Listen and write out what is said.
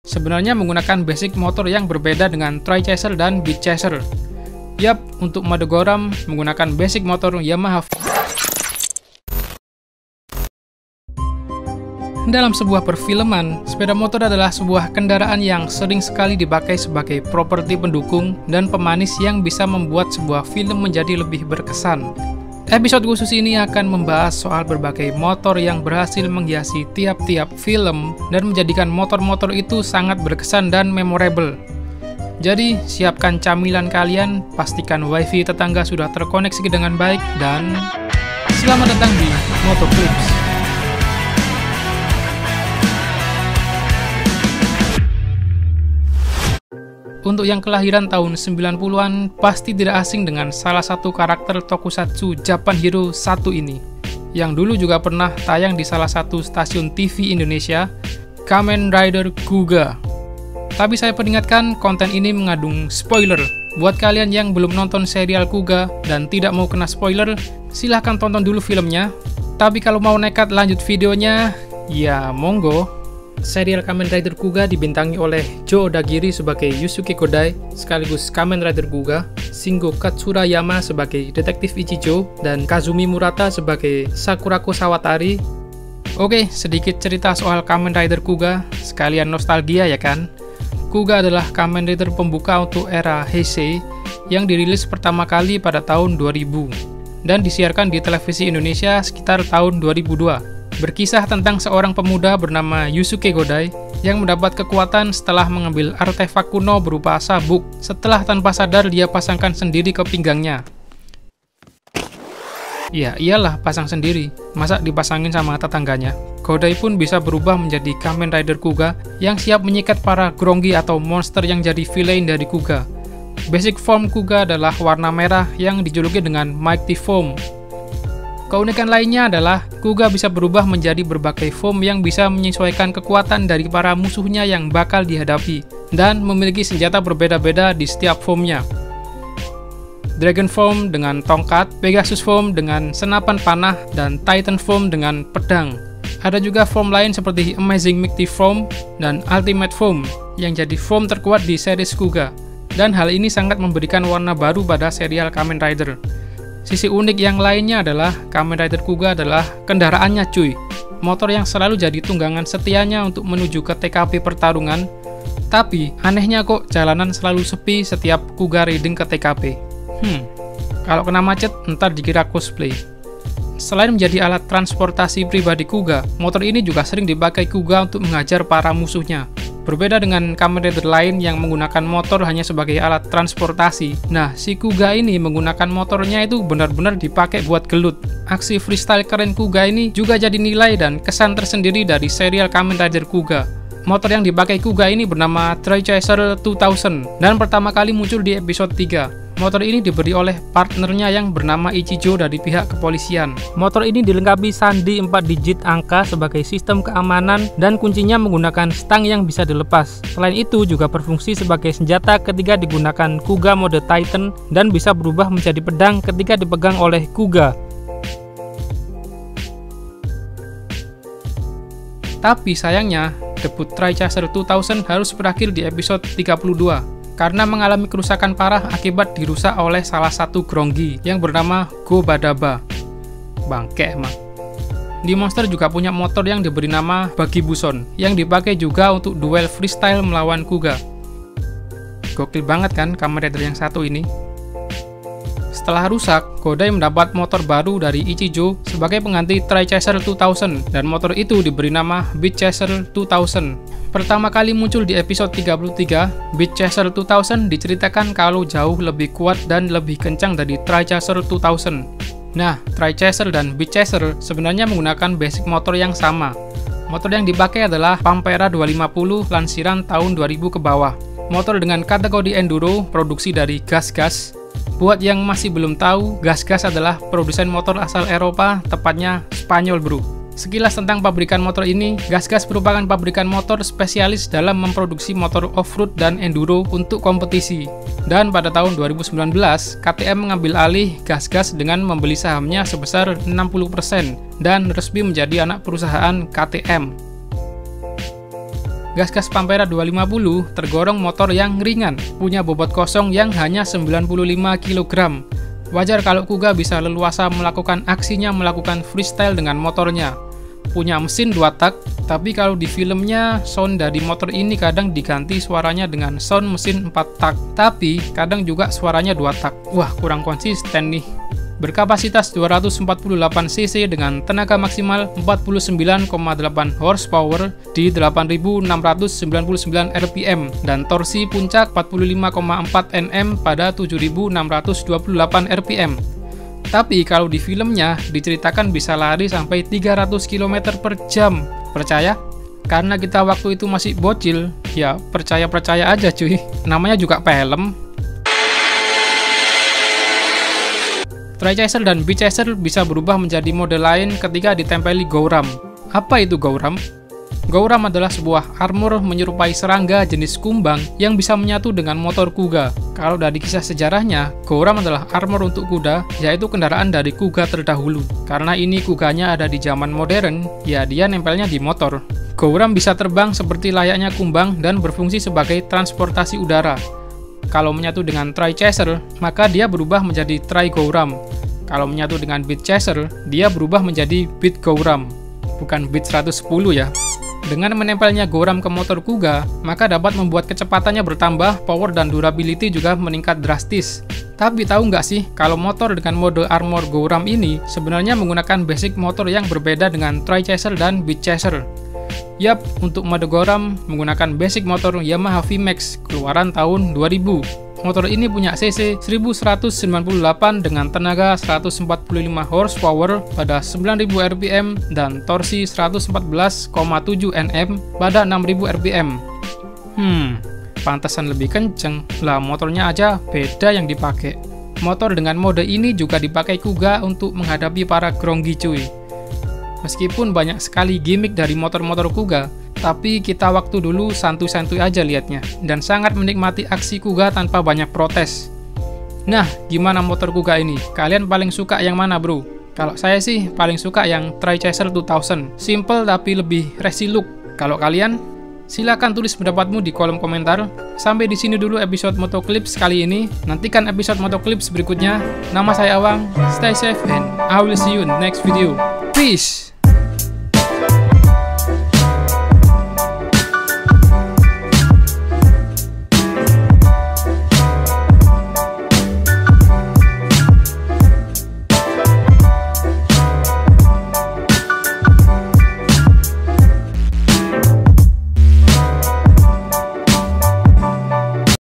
sebenarnya menggunakan basic motor yang berbeda dengan Tri-Chaser dan Beat Chaser. Yap, untuk mode Goram menggunakan basic motor Yamaha. Dalam sebuah perfilman, sepeda motor adalah sebuah kendaraan yang sering sekali dipakai sebagai properti pendukung dan pemanis yang bisa membuat sebuah film menjadi lebih berkesan. Episode khusus ini akan membahas soal berbagai motor yang berhasil menghiasi tiap-tiap film dan menjadikan motor-motor itu sangat berkesan dan memorable. Jadi, siapkan camilan kalian, pastikan wifi tetangga sudah terkoneksi dengan baik, dan selamat datang di Motoclips. Untuk yang kelahiran tahun 90-an, pasti tidak asing dengan salah satu karakter tokusatsu Japan Hero 1 ini, yang dulu juga pernah tayang di salah satu stasiun TV Indonesia, Kamen Rider Kuga. Tapi saya peringatkan, konten ini mengandung spoiler. Buat kalian yang belum nonton serial Kuga dan tidak mau kena spoiler, silahkan tonton dulu filmnya. Tapi kalau mau nekat lanjut videonya, ya monggo. Serial Kamen Rider Kuga dibintangi oleh Joe Odagiri sebagai Yusuke Godai sekaligus Kamen Rider Kuga, Shingo Katsurayama sebagai Detektif Ichijo, dan Kazumi Murata sebagai Sakurako Sawatari. Oke, sedikit cerita soal Kamen Rider Kuga, sekalian nostalgia ya kan? Kuga adalah Kamen Rider pembuka untuk era Heisei yang dirilis pertama kali pada tahun 2000 dan disiarkan di televisi Indonesia sekitar tahun 2002. Berkisah tentang seorang pemuda bernama Yusuke Godai yang mendapat kekuatan setelah mengambil artefak kuno berupa sabuk setelah tanpa sadar dia pasangkan sendiri ke pinggangnya. Ya iyalah, pasang sendiri, masa dipasangin sama tetangganya. Godai pun bisa berubah menjadi Kamen Rider Kuga yang siap menyikat para Grongi atau monster yang jadi villain dari Kuga. Basic form Kuga adalah warna merah yang dijuluki dengan Mighty Form. Keunikan lainnya adalah Kuga bisa berubah menjadi berbagai form yang bisa menyesuaikan kekuatan dari para musuhnya yang bakal dihadapi, dan memiliki senjata berbeda-beda di setiap formnya. Dragon Form dengan tongkat, Pegasus Form dengan senapan panah, dan Titan Form dengan pedang. Ada juga form lain seperti Amazing Mighty Form dan Ultimate Form yang jadi form terkuat di series Kuga, dan hal ini sangat memberikan warna baru pada serial Kamen Rider. Sisi unik yang lainnya adalah Kamen Rider Kuga adalah kendaraannya cuy. Motor yang selalu jadi tunggangan setianya untuk menuju ke TKP pertarungan. Tapi anehnya kok jalanan selalu sepi setiap Kuga riding ke TKP. Kalau kena macet ntar dikira cosplay. Selain menjadi alat transportasi pribadi Kuga, motor ini juga sering dipakai Kuga untuk menghajar para musuhnya. Berbeda dengan Kamen Rider lain yang menggunakan motor hanya sebagai alat transportasi. Nah, si Kuga ini menggunakan motornya itu benar-benar dipakai buat gelut. Aksi freestyle keren Kuga ini juga jadi nilai dan kesan tersendiri dari serial Kamen Rider Kuga. Motor yang dipakai Kuga ini bernama Tri-Chaser 2000 dan pertama kali muncul di episode 3. Motor ini diberi oleh partnernya yang bernama Ichijo dari pihak kepolisian. Motor ini dilengkapi sandi 4 digit angka sebagai sistem keamanan dan kuncinya menggunakan stang yang bisa dilepas. Selain itu juga berfungsi sebagai senjata ketika digunakan Kuga mode Titan dan bisa berubah menjadi pedang ketika dipegang oleh Kuga. Tapi sayangnya, debut Tri-Chaser 2000 harus berakhir di episode 32. Karena mengalami kerusakan parah akibat dirusak oleh salah satu Grongi yang bernama Go Badaba. Bangke emang. Di Monster juga punya motor yang diberi nama Bagi Buson, yang dipakai juga untuk duel freestyle melawan Kuga. Gokil banget kan Kamen Rider yang satu ini? Setelah rusak, Godai mendapat motor baru dari Ichijo sebagai pengganti Tri-Chaser 2000 dan motor itu diberi nama Beat Chaser 2000. Pertama kali muncul di episode 33, Beat Chaser 2000 diceritakan kalau jauh lebih kuat dan lebih kencang dari Tri-Chaser 2000. Nah, Tri-Chaser dan Beat Chaser sebenarnya menggunakan basic motor yang sama. Motor yang dipakai adalah Pampera 250 lansiran tahun 2000 ke bawah. Motor dengan kategori enduro produksi dari GasGas. Buat yang masih belum tahu, GasGas adalah produsen motor asal Eropa, tepatnya Spanyol bro. Sekilas tentang pabrikan motor ini, GasGas merupakan pabrikan motor spesialis dalam memproduksi motor off-road dan enduro untuk kompetisi. Dan pada tahun 2019, KTM mengambil alih GasGas dengan membeli sahamnya sebesar 60% dan resmi menjadi anak perusahaan KTM. gas-gas Pampera 250 tergolong motor yang ringan, punya bobot kosong yang hanya 95 kg. Wajar kalau Kuga bisa leluasa melakukan aksinya melakukan freestyle dengan motornya. Punya mesin 2 tak, tapi kalau di filmnya sound dari motor ini kadang diganti suaranya dengan sound mesin 4 tak, tapi kadang juga suaranya 2 tak. Wah, kurang konsisten nih. Berkapasitas 248 cc dengan tenaga maksimal 49,8 horsepower di 8.699 rpm dan torsi puncak 45,4 Nm pada 7.628 rpm. Tapi kalau di filmnya diceritakan bisa lari sampai 300 km per jam. Percaya? Karena kita waktu itu masih bocil, ya percaya-percaya aja cuy. Namanya juga film. Tri-Chaser dan Beat-Chaser bisa berubah menjadi mode lain ketika ditempeli Gowram. Apa itu Gowram? Gowram adalah sebuah armor menyerupai serangga jenis kumbang yang bisa menyatu dengan motor Kuga. Kalau dari kisah sejarahnya, Gowram adalah armor untuk kuda, yaitu kendaraan dari Kuga terdahulu. Karena ini Kuganya ada di zaman modern, ya dia nempelnya di motor. Gowram bisa terbang seperti layaknya kumbang dan berfungsi sebagai transportasi udara. Kalau menyatu dengan Tri-Chaser, maka dia berubah menjadi Tri-Gowram. Kalau menyatu dengan Beat-Chaser, dia berubah menjadi Beat-Gowram. Bukan Beat 110 ya. Dengan menempelnya Gowram ke motor Kuga, maka dapat membuat kecepatannya bertambah, power dan durability juga meningkat drastis. Tapi tahu nggak sih, kalau motor dengan mode armor Gowram ini sebenarnya menggunakan basic motor yang berbeda dengan Tri-Chaser dan Beat-Chaser. Yap, untuk mode Gowram menggunakan basic motor Yamaha VMAX keluaran tahun 2000. Motor ini punya cc 1198 dengan tenaga 145 horsepower pada 9000 rpm dan torsi 114,7 Nm pada 6000 rpm. Pantasan lebih kenceng. Lah motornya aja beda yang dipakai. Motor dengan mode ini juga dipakai Kuga untuk menghadapi para gronggi cuy. Meskipun banyak sekali gimmick dari motor-motor Kuga, tapi kita waktu dulu santuy-santuy aja liatnya, dan sangat menikmati aksi Kuga tanpa banyak protes. Nah, gimana motor Kuga ini? Kalian paling suka yang mana bro? Kalau saya sih paling suka yang Tri-Chaser 2000, simple tapi lebih racy look. Kalau kalian? Silahkan tulis pendapatmu di kolom komentar. Sampai di sini dulu episode Motoclips kali ini. Nantikan episode Motoclips berikutnya. Nama saya Awang, stay safe and I will see you in the next video. Peace!